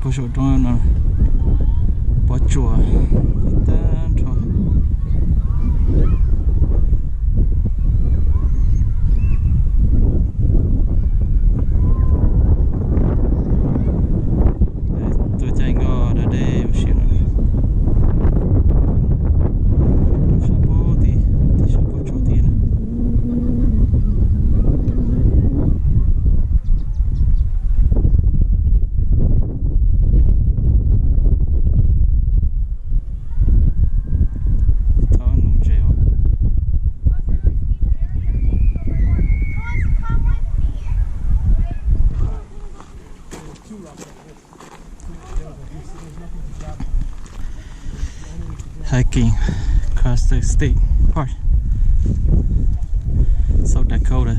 phố số đó nó bỏ chùa ta thôi tôi chạy ngõ ở đây một xíu nữa sao bố thì sao bố chỗ thì nữa hiking across the state park, South Dakota.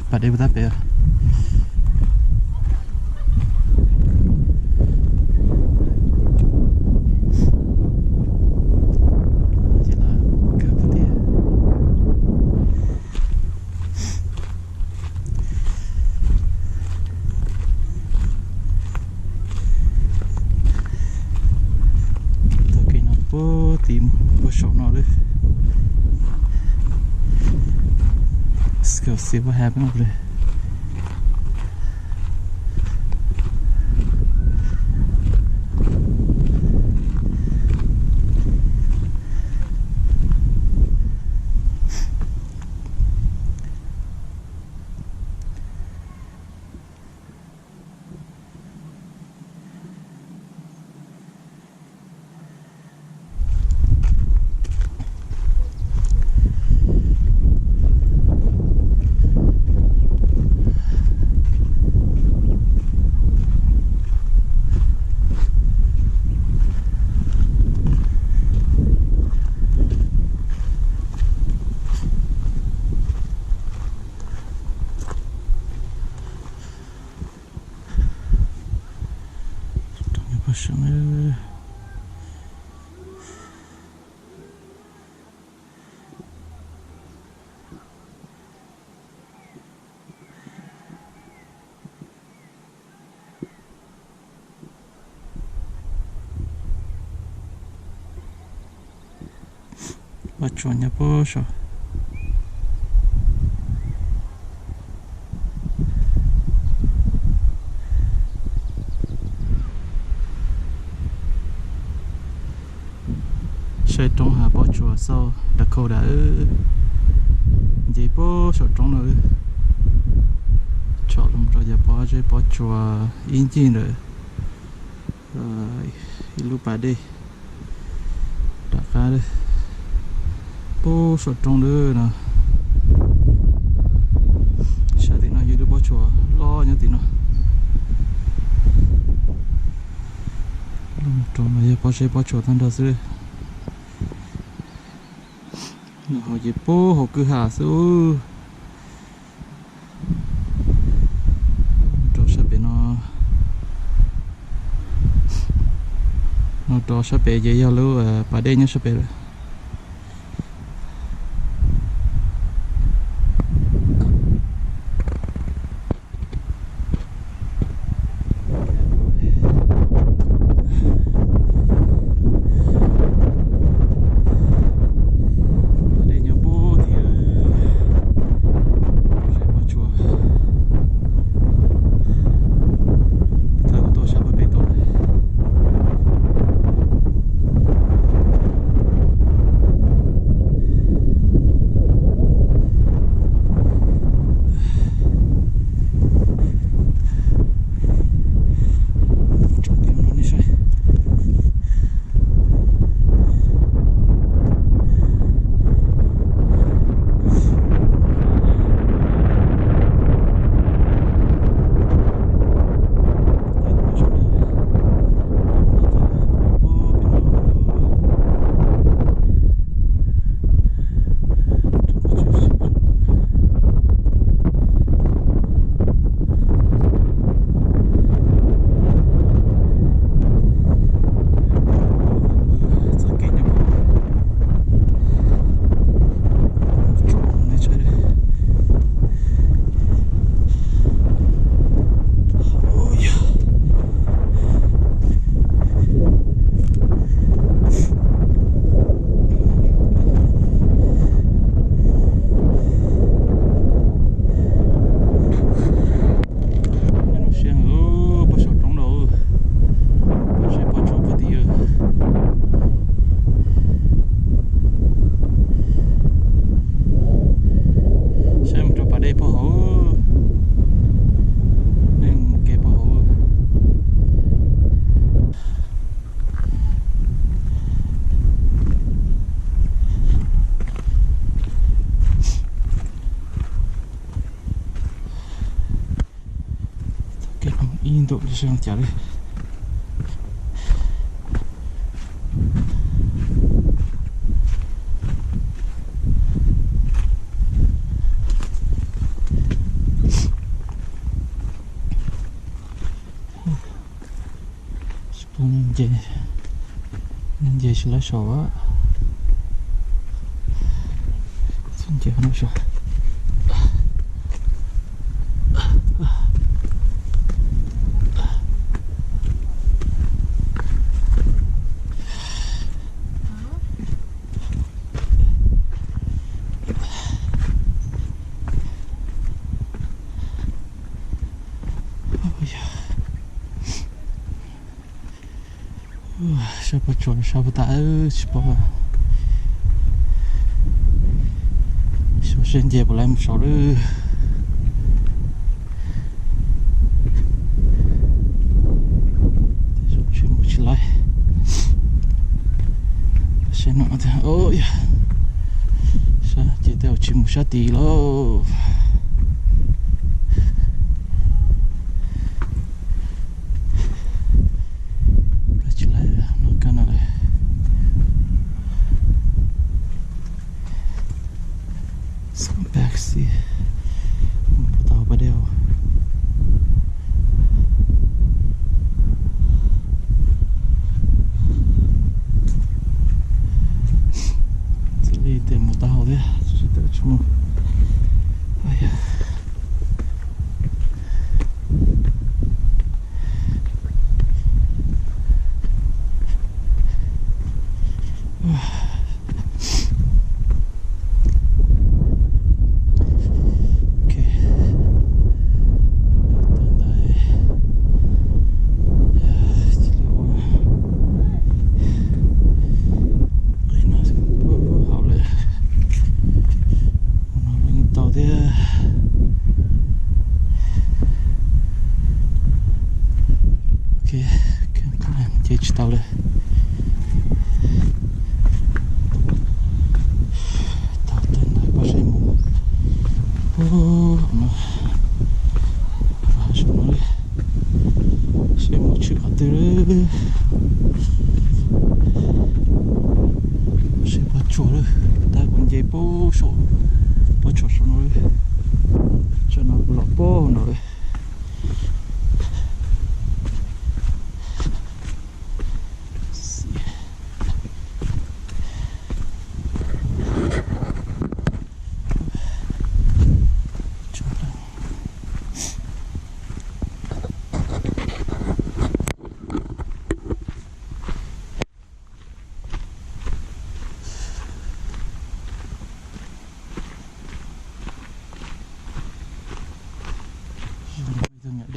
But it was up there. Tìm bộ số nó đi. Let's go see what happened over there. Başını Baczenia poszło. Sẽ trong hà bỏ chùa sau Dakota gì bố sợ trong nữa chọn làm rồi giờ bỏ chùa in chi nữa lúc bà đi đặt ra đi bố sợ trong nữa nè sao thì nó như được bỏ chùa lo như thì nó trong này bỏ chùa thằng đó xưa họ chỉ bố họ cứ hạ xuống cho sắp nó cho sắp về dễ dàng luôn bà đây nhá sắp về rồi Untuk dia sedang cari. Ninja sila shawa. Ninja hana shawa. Siapa cuan, siapa tahu, siapa. Siapa senja boleh musyawarah. Siapa mucilai. Siapa nak ada? Oh ya. Saya jadi uci musyati lo. Sih, tahu apa dia? Jadi dia mau tahu dia, kita cuma, ayah. Tahu deh. Tahu tak apa sih mau? Oh, no. Bahasa mana? Saya mau cakap dulu. Saya baca deh. Tak kunci bosok. Baca sana deh. Jangan berapa deh.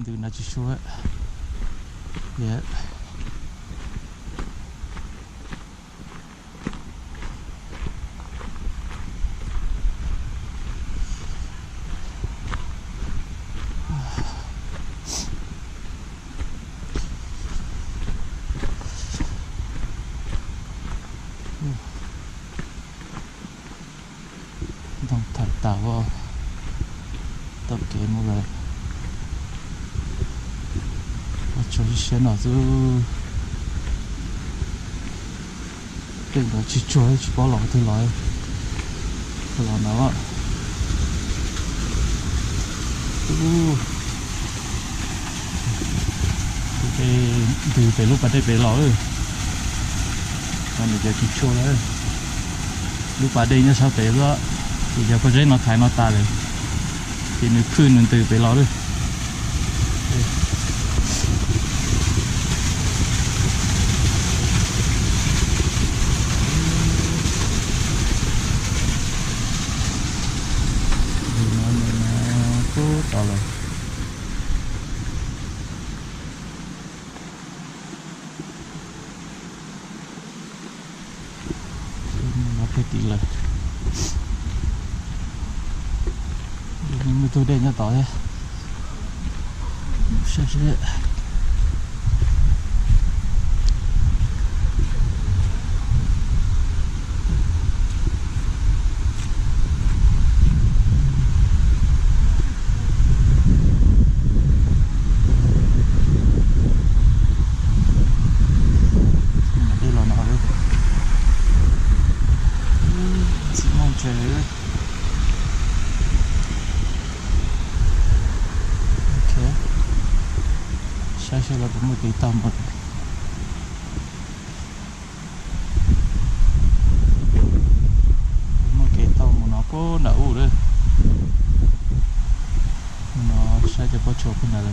Từ nãy chỉ số yeah. Đồng thật tàu tập kiến một người cho xe nào chứ đừng có chỉ chơi chỉ bỏ lỏng thì lại lỏng nào ạ từ về lúc bắt đây về lỏng rồi còn bây giờ chỉ chơi đấy lúc bắt đây nhá sao thế đó thì giờ có dễ nó thái nó ta rồi thì nó khơi nó từ về lỏng rồi tahu lah. Apa tila? Ini metodenya tahu ya. Saya chơi. Ok. Saya là cũng một cái tầm một. Một cái tàu mà nó có nấu đấy. Nó sẽ cho có chỗ cái này.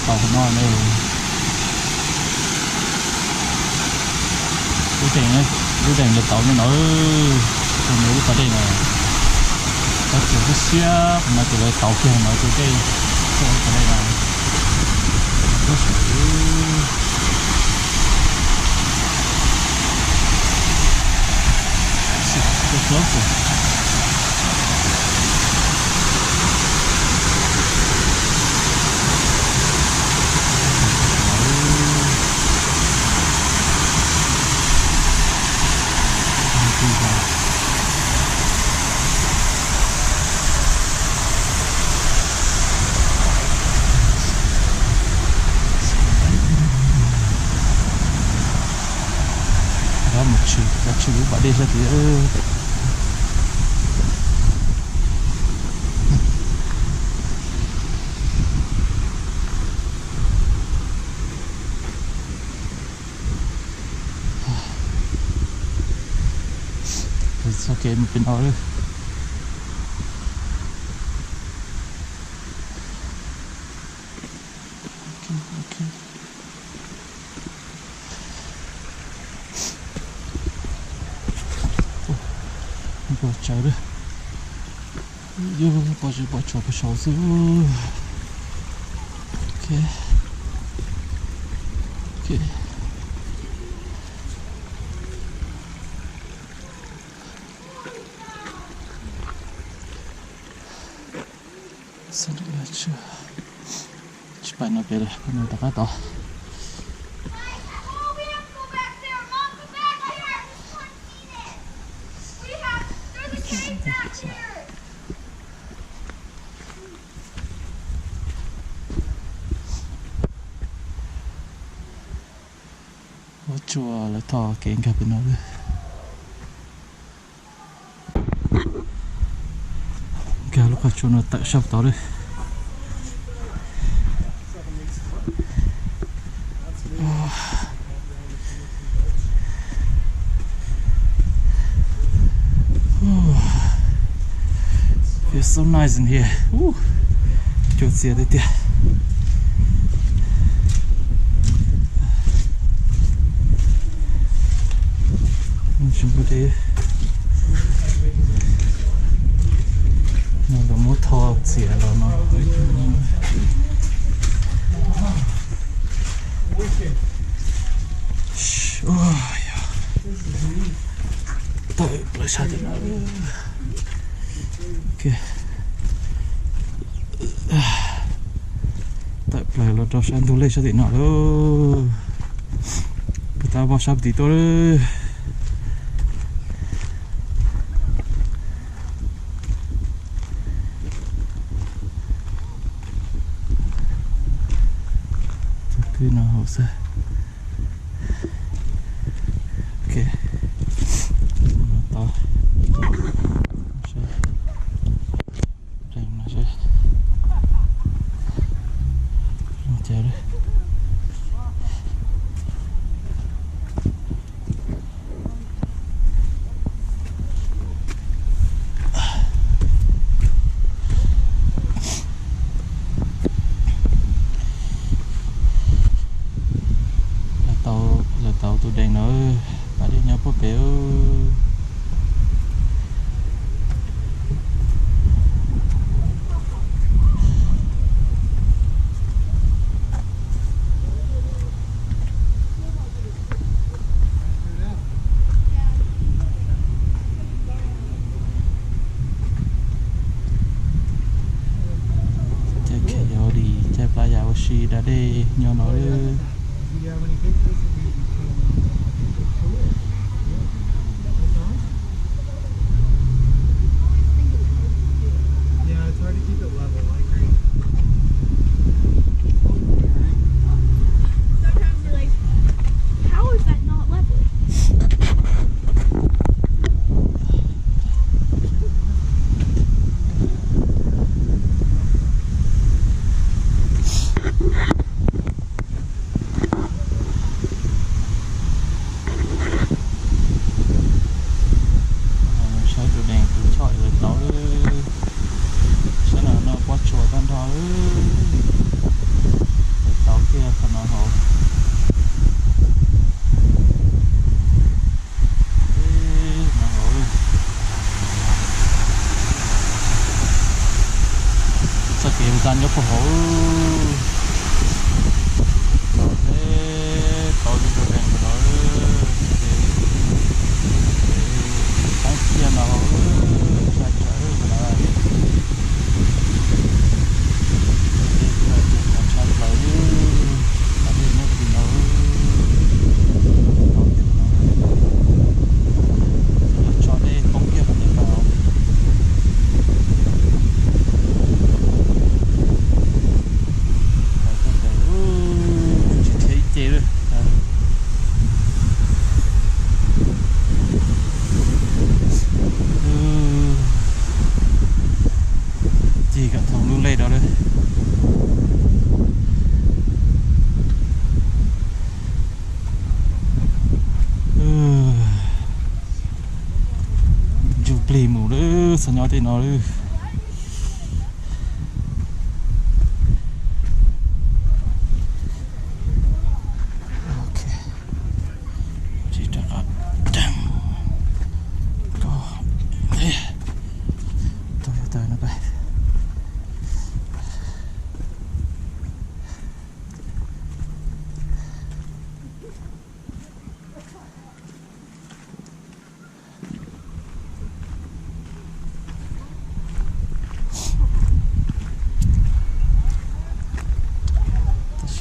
Tàu nó này cái đèn là tàu nó còn nếu có đây này có kiểu cái xe mà từ đây tàu kia mà từ đây có đây này có sự close chú bạn đi ra thì it's okay một bên đó thôi. Bỏ cháu đấy, yêu bỏ cháu rồi, ok, ok, sao được chưa, chỉ phải nói về đây, mình đã tao. Chùa là thò kiện gặp bên nó đấy. Cái lúc chùa nó tại sao tao đấy. Feels so nice in here. Chốt xe đây tiệt. Chúng ta đi nó là một thọ xỉa rồi nó tới lại sao thế nào ok tới lại là cho sang thu lấy sao thế nào đó người ta vào sắp tí tôi cứ nó hồ sơ ok nó to nó sẽ nó chờ đấy tàu tôi đang nói bà đi nhau bố béo she đã đi nhau nói tan cho hổ thế tao đi rồi đèn của nó cái kia nó chạy chạy rồi nó chạy lại nó đi nó thì nó cho đây không kia phải vào gì cả thằng luôn lên đó đấy chụp lì mù nữa sao nhỏ thì nó nữa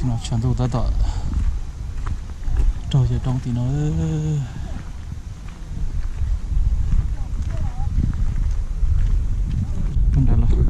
nó chẳng đủ ta tỏ rồi trong thì nó không được rồi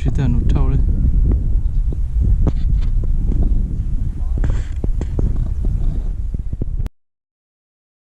suy ta nụ thâu đấy